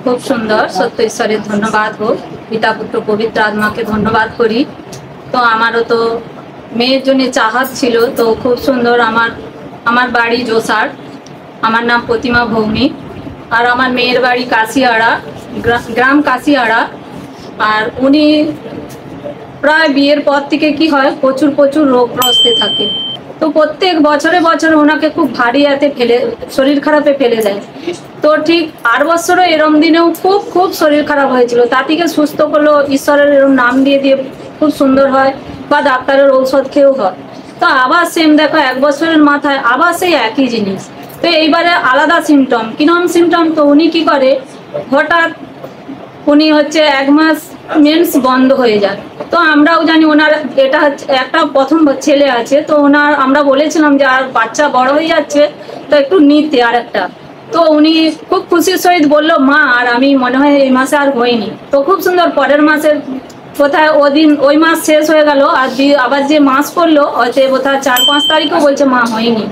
খুব সুন্দর, সত্য ঈশ্বরের ধন্যবাদ হোক। পিতা পুত্র পবিত্র আত্মাকে ধন্যবাদ করি। তো আমারও তো মেয়ের জন্য চাহাত ছিল, তো খুব সুন্দর। আমার বাড়ি জোসার, আমার নাম প্রতিমা ভৌমিক, আর আমার মেয়ের বাড়ি কাশিয়াড়া, গ্রাম কাশিয়াড়া। আর উনি প্রায় বিয়ের পর থেকে কি হয়, প্রচুর রোগগ্রস্তে থাকে। তো প্রত্যেক বছরে বছরে ওনাকে খুব ভারী হাতে শরীর খারাপে ফেলে দেয়। তো ঠিক 8 বছরও এরম দিনেও খুব শরীর খারাপ হয়েছিল, তা থেকে সুস্থ করলো ঈশ্বরের এরম নাম দিয়ে খুব সুন্দর হয়, বা ডাক্তারের ঔষধ খেয়েও হয়। তো আবার সেম দেখো 1 বছরের মাথায় আবার সেই একই জিনিস। তো এইবারে আলাদা সিমটম, কিরম সিমটম, তো উনি কি করে, হঠাৎ উনি হচ্ছে 1 মাস মেন্স বন্ধ হয়ে যায়। তো আমরাও জানি ওনার এটা হচ্ছে একটা প্রথম ছেলে আছে, তো আমরা বলেছিলাম যে আর বাচ্চা বড় হয়ে যাচ্ছে, তো একটু নিতে আর একটা। তো উনি খুব খুশির সহিত বললো, মা আর আমি মনে হয় এই মাসে আর হয়নি। তো খুব সুন্দর, পরের মাসের কোথায় ওই মাস শেষ হয়ে গেল, আর আবার যে মাস পড়লো হয়তো কোথায় 4-5 তারিখও বলছে মা হয়নি।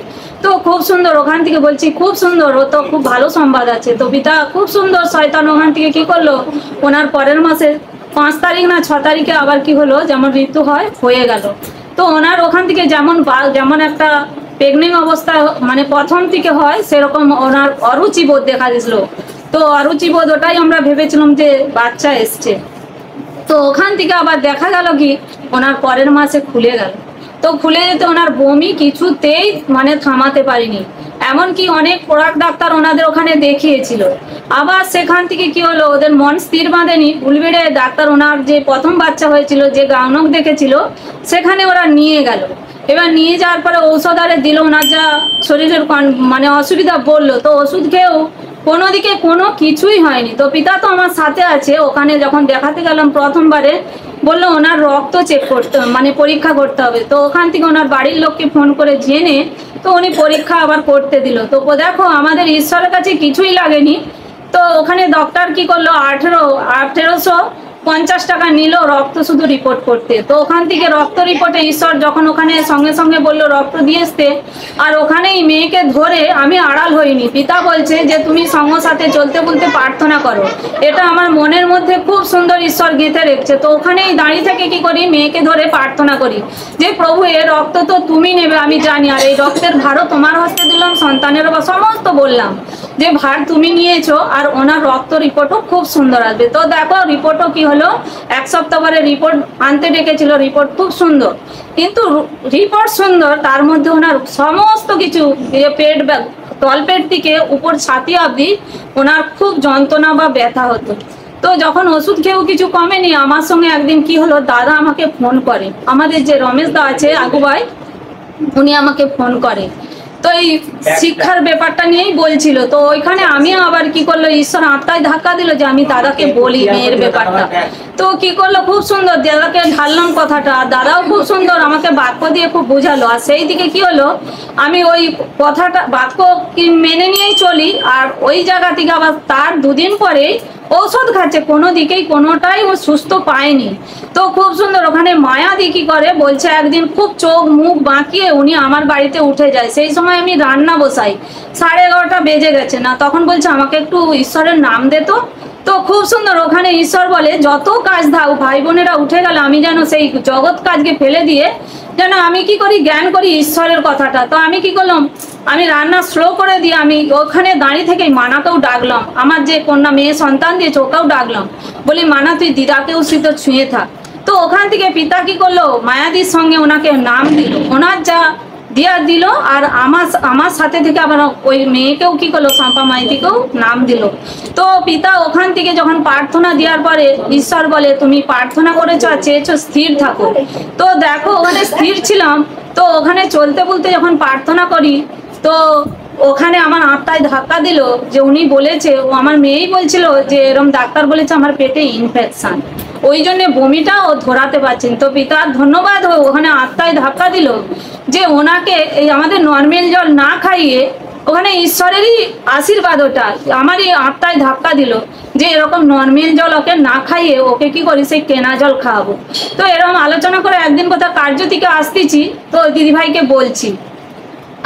তো খুব সুন্দর, ওখান থেকে বলছি খুব সুন্দর, ও তো খুব ভালো সংবাদ আছে। তো পিতা খুব সুন্দর, শয়তান ওখান থেকে কি করলো, ওনার পরের মাসে 5 তারিখ না 6 তারিখে আবার কি হলো, যেমন ঋতু হয়ে গেল। তো ওনার ওখান থেকে যেমন একটা প্রেগনেন্ট অবস্থা মানে প্রথম থেকে হয়, সেরকম ওনার অরুচিবোধ দেখা দিয়েছিল। তো অরুচিবোধ, ওটাই আমরা ভেবেছিলাম যে বাচ্চা এসছে। তো ওখান থেকে আবার দেখা গেল কি ওনার পরের মাসে খুলে গেল। তো খুলে যেতে ওনার বমি কিছুতেই মানে থামাতে পারিনি, এমনকি অনেক পোড়াক ডাক্তার ওনাদের ওখানে দেখিয়েছিল। আবার সেখান থেকে কি হলো, ওদের মন স্থির বাঁধেনি, উলবেড়ে ডাক্তার ওনার যে প্রথম বাচ্চা হয়েছিল যে গাউনক দেখেছিল সেখানে ওরা নিয়ে গেল। এবার নিয়ে যাওয়ার পরে ঔষধ আরে দিল, ওনার যা শরীরের মানে অসুবিধা বললো, তো ওষুধ খেয়েও কোনো দিকে কোনো কিছুই হয়নি। তো পিতা তো আমার সাথে আছে, ওখানে যখন দেখাতে গেলাম প্রথমবারে বললো ওনার রক্ত চেক করতে মানে পরীক্ষা করতে হবে। তো ওখান থেকে ওনার বাড়ির লোককে ফোন করে জেনে তো উনি পরীক্ষা আবার করতে দিল। তো দেখো আমাদের ঈশ্বরের কাছে কিছুই লাগেনি। তো ওখানে ডক্টর কি করলো, 1850 টাকা নিল রক্ত শুধু রিপোর্ট করতে। তো ওখান থেকে রক্ত রিপোর্টে ঈশ্বর যখন ওখানে সঙ্গে সঙ্গে বললো রক্ত দিয়ে আসতে, আর ওখানেই মেয়েকে ধরে আমি আড়াল হইনি। পিতা বলছে যে তুমি সঙ্গ সাথে চলতে বলতে প্রার্থনা করো, এটা আমার মনের মধ্যে খুব সুন্দর ঈশ্বর গেঁথে রেখেছে। তো ওখানেই দাঁড়িয়ে থেকে কি করি, মেয়েকে ধরে প্রার্থনা করি যে প্রভু এর রক্ত তো তুমি নেবে আমি জানি, আর এই রক্তের ভারও তোমার হস্তে দিলাম, সন্তানের বা সমস্ত বললাম যে ভার তুমি নিয়েছো, আর ওনার রক্ত রিপোর্টও খুব সুন্দর আসবে। তো দেখো রিপোর্টও কি হলো, 1 সপ্তাহ পরে রিপোর্ট আনতে ডেকেছিল, রিপোর্ট খুব সুন্দর। কিন্তু রিপোর্ট সুন্দর, তার মধ্যে ওনার সমস্ত কিছু পেট তলপেট থেকে উপর ছাতি অবধি ওনার খুব যন্ত্রণা বা ব্যথা হতো। তো যখন ওষুধ খেয়েও কিছু কমেনি, আমার সঙ্গে একদিন কি হলো, দাদা আমাকে ফোন করে, আমাদের যে রমেশ দা আছে আগুবাই, উনি আমাকে ফোন করে। তো এই শিক্ষার ব্যাপারটা নিয়েই বলছিল। তো ওইখানে আমি আবার কি করলো, ঈশ্বর আত্মায় ধাক্কা দিল যে আমি দাদাকে বলি মেয়ের ব্যাপারটা। তো কি করলো, খুব সুন্দর দাদাকে ঢাললাম কথাটা, দাদাও খুব সুন্দর আমাকে বাক্য দিয়ে খুব বোঝালো। আর সেই দিকে কি হলো, আমি ওই কথাটা বাক্য কি মেনে নিয়েই চলি। আর ওই জায়গা থেকে আবার তার 2 দিন পরেই ঔষধ খাচ্ছে, কোনো দিকেই কোনোটাই ও সুস্থ পায়নি। তো খুব সুন্দর ওখানে মায়া দি কি করে বলছে, একদিন খুব চোখ মুখ বাঁকিয়ে উনি আমার বাড়িতে উঠে যায়। সেই সময় আমি রান্না বসাই, 11:30 বেজে গেছে না, তখন বলছে আমাকে একটু ঈশ্বরের নাম দে। তো খুব সুন্দর ওখানে ঈশ্বর বলে যত কাজ দাও, ভাই বোনেরা উঠে গেল, আমি যেন সেই জগৎ কাজকে ফেলে দিয়ে যেন আমি কি করি, জ্ঞান করি ঈশ্বরের কথাটা। তো আমি কি করলাম, আমি রান্না স্লো করে দিয়ে আমি ওখানে দাঁড়িয়ে থেকে মানাকেও ডাকলাম, আমার যে কন্যা মেয়ে সন্তান দিয়েছে ওকেও ডাকলাম, বলি মানা তুই দিদাকেও শীত ছুঁয়ে থাক। তো ওখান থেকে পিতা কি করলো, মায়াদির সঙ্গে ওনাকে নাম দিল, ওনার যা দিয়া দিল, আর আমার সাথে থেকে আবার ওই মেয়েকেও কি করলো, শম্পা মাইতিকেও নাম দিল। তো পিতা ওখান থেকে যখন প্রার্থনা দেওয়ার পরে ঈশ্বর বলে তুমি প্রার্থনা করেছো আর চেয়েছো স্থির থাকো। তো দেখো ওখানে স্থির ছিলাম। তো ওখানে চলতে বলতে যখন প্রার্থনা করি, তো ওখানে আমার আত্মায় ধাক্কা দিল যে উনি বলেছে, ও আমার মেয়েই বলছিল যে এরকম ডাক্তার বলেছে আমার পেটে ইনফেকশন, ওই জন্য বমিটা ও ধরাতে পারছেন। তো পিতার ধন্যবাদ হোক, ওখানে আত্মায় ধাক্কা দিল যে ওনাকে এই আমাদের নর্মাল জল না খাইয়ে ওখানে ঈশ্বরেরই আশীর্বাদ, ওটা আমারই আত্মায় ধাক্কা দিল যে এরকম নর্মাল জল ওকে না খাইয়ে ওকে কি করি সেই কেনা জল খাওয়াবো। তো এরকম আলোচনা করে একদিন কোথাও কার্য থেকে আসতেছি, তো দিদিভাইকে বলছি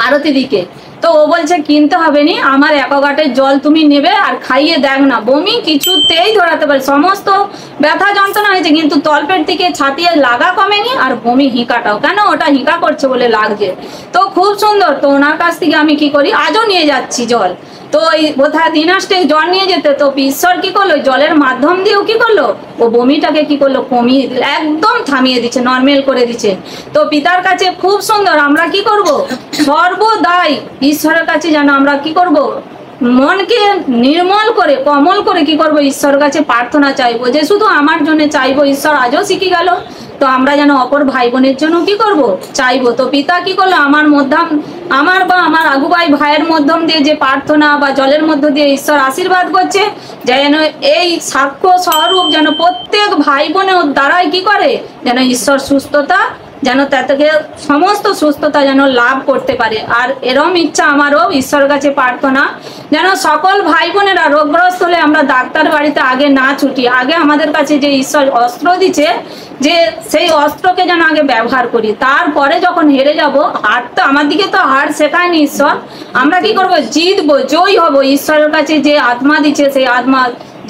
আরতি দিকে তো ও বলছে কিনতে হবে নি, আমার অ্যাকোয়াগার্ডের জল তুমি নেবে আর খাইয়ে দেখ না, বমি কিছুতেই ধরাতে পারে, সমস্ত ব্যথা যন্ত্রণা হয়েছে কিন্তু তলপেট থেকে ছাতিয়ে লাগা কমেনি আর বমি হিঁকাটাও, কেন ওটা হিঁকা করছে বলে লাগছে। তো খুব সুন্দর, তো ওনার কাছ থেকে আমি কি করি আজও নিয়ে যাচ্ছি জল। তো ওই বোধহয় 3 আসতে জল নিয়ে যেতে, তো ঈশ্বর কি করলো জলের মাধ্যম দিয়েও কি করলো ও বমিটাকে কি করলো কমিয়ে দিল, একদম থামিয়ে দিচ্ছে, নর্মাল করে দিচ্ছে। তো পিতার কাছে খুব সুন্দর আমরা কি করব সর্বদাই ঈশ্বরের কাছে যেন আমরা কি করব মনকে নির্মল করে কমল করে কি করব ঈশ্বরের কাছে প্রার্থনা চাইবো, যে শুধু আমার জন্য চাইবো, ঈশ্বর আজও শিখে গেল, তো আমরা যেন অপর ভাই বোনের জন্য কি করব চাইবো। তো পিতা কি করলো আমার মধ্যম আমার বা আমার আগু ভাইয়ের মাধ্যম দিয়ে যে প্রার্থনা বা জলের মধ্য দিয়ে ঈশ্বর আশীর্বাদ করছে, যেন এই সাক্ষ্য স্বরূপ যেন প্রত্যেক ভাই বোনের দ্বারাই কি করে যেন ঈশ্বর সুস্থতা যেন তাদেরকে সমস্ত সুস্থতা যেন লাভ করতে পারে। আর এরম ইচ্ছা আমারও ঈশ্বরের কাছে প্রার্থনা যেন সকল ভাই বোনেরা রোগগ্রস্ত হলে আমরা ডাক্তার বাড়িতে আগে না ছুটি, আগে আমাদের কাছে যে ঈশ্বর অস্ত্র দিচ্ছে যে সেই অস্ত্রকে যেন আগে ব্যবহার করি, তারপরে যখন হেরে যাব হার তো আমার দিকে তো হার শেখায়নি ঈশ্বর, আমরা কি করব জিতবো, জয়ী হব, ঈশ্বরের কাছে যে আত্মা দিচ্ছে সেই আত্মা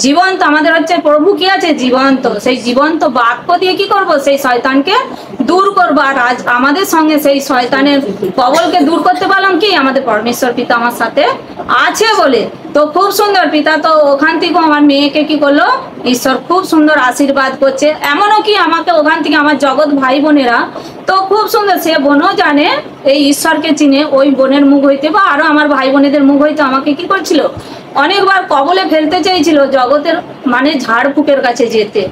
জীবন্ত, আমাদের হচ্ছে প্রভু কি আছে জীবন্ত, সেই জীবন্ত বাক্য দিয়ে কি করব সেই শয়তানকে দূর করবো। আর আজ আমাদের সঙ্গে সেই শয়তানের কবলকে দূর করতে পারলাম কি আমাদের পরমেশ্বর পিতা আমার সাথে আছে বলে। তো খুব সুন্দর পিতা, তো ওখান থেকে আমার মেয়েকে কি করলো ঈশ্বর খুব সুন্দর আশীর্বাদ করছে, এমনও কি আমাকে ওখান থেকে আমার জগৎ ভাই বোনেরা তো খুব সুন্দর, সে বোনও জানে এই ঈশ্বরকে চিনে, ওই বোনের মুখ হইতে বা আরো আমার ভাই বোনেদের মুখ হইতে আমাকে কি করছিল অনেকবার কবলে ফেলতে চেয়েছিল জগতের মানে ঝাড়ফুঁকের কাছে যেতে,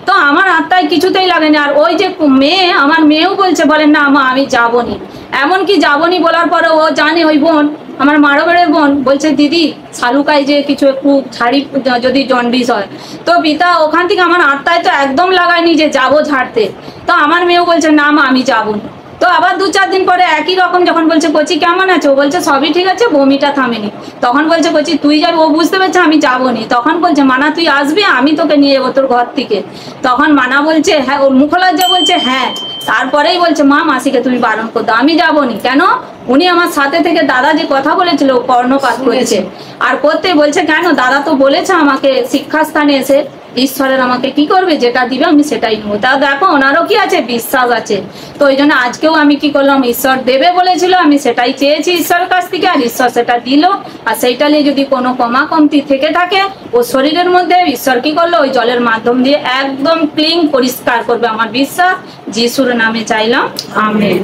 তো আমার আত্মায় কিছুতেই লাগেনি। আর ওই যে মেয়ে আমার মেয়েও বলছে বলেন না মা আমি যাবনি, এমনকি যাবনি বলার পরে ও জানে ওই বোন আমার মারবেড়ের বোন বলছে দিদি শালুকায় যে কিছু একটু ঝাড়ি যদি জন্ডিস হয়, তো পিতা ওখান থেকে আমার আত্মায় তো একদম লাগায়নি যে যাবো ঝাড়তে, তো আমার মেয়েও বলছে না মা আমি যাবো না। তো আবার 2-4 দিন পরে একই রকম যখন বলছে কচি কেমন আছে, ও বলছে সবই ঠিক আছে বমিটা থামেনি, তখন বলছে কচি তুই যাবি, ও বুঝতে পারছে আমি যাবো নি, তখন বলছে মানা তুই আসবি আমি তোকে নিয়ে যাবো তোর ঘর থেকে, তখন মানা বলছে হ্যাঁ, ওর মুখলজ্জা বলছে হ্যাঁ, তারপরেই বলছে মা মাসিকে তুমি বারণ করতো আমি যাবো নি, কেন উনি আমার সাথে থেকে দাদা যে কথা বলেছিল কর্ণপাত করেছে আর করতে বলছে কেন দাদা তো বলেছে আমাকে শিক্ষাস্থানে এসে ঈশ্বরের আমাকে কি করবে যেটা দিবে আমি সেটাই নেবো, তা দেখো ওনারও কি আছে বিশ্বাস আছে। তো ওই জন্য আজকেও আমি কি করলাম ঈশ্বর দেবে বলেছিল আমি সেটাই চেয়েছি ঈশ্বরের কাছ থেকে আর ঈশ্বর সেটা দিল, আর সেইটা নিয়ে যদি কোনো কমা কমতি থেকে থাকে ও শরীরের মধ্যে ঈশ্বর কি করলো ওই জলের মাধ্যম দিয়ে একদম ক্লিন পরিষ্কার করবে, আমার বিশ্বাস যিশুর নামে চাইলাম আমেন।